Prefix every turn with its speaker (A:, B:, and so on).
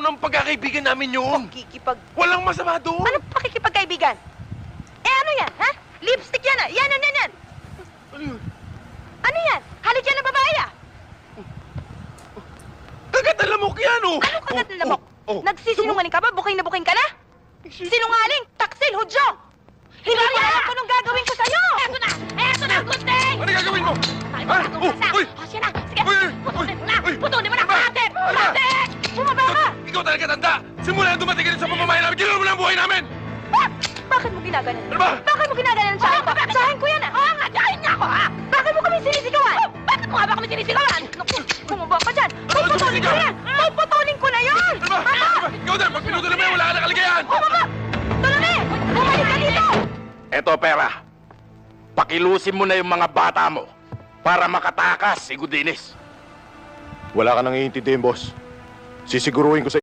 A: araw ng pagkakaibigan namin yun. Walang masama doon.
B: Ano pakikipagkaibigan? Eh ano yan, ha? Lipstick yan, ah. Yan.
A: Ano yun?
B: Ano yan? Halik yan ng babae, ah.
A: Kagat na lamok yan, oh!
B: Ano kagat ng lamok? Nagsisinungaling ka ba? Buking na buking ka na? Sinungaling! Taksil! Hudyo! Hindi mo alam kung anong gagawin ko sa'yo! Eto na! Eto na, Gunting!
A: Ano gagawin mo? Ha? Uy!
B: O, siya na! Sige!
A: Uy!
B: Putulin mo na!
A: Uy!
B: Putulin mo na!
A: Ano ba?
B: Kalate!
A: Ano ba?
B: Kalate! Bumaba ka!
A: Ikaw talaga tanda! Simula na dumating ka rin sa pamamahay namin, ginulo mo na ang buhay namin!
B: Bakit mo ginaganon?
A: Ano ba?
B: Bakit mo ginaganon sa akin? Sa akin ko yan, ah! Oo nga, dahil niya ako, ha? Bakit mo kami sinisigawan? Bakit mo nga ba kami sinisigawan? Naku, bumaba ka dyan! Puputulin ko yan! Puputulin ko na yun!
A: Ano ba? Ano ba? Ikaw din, pag pinutuloy mo yan, wala ka na kaligayahan!
B: Bumaba! Tulungi! Bumalik ka dito!
C: Eto, pera. Pakilusin mo na yung mga bata mo para makatakas si Gudinis.
D: Wala ka nang iintindihin, boss. Sisiguruhin ko sa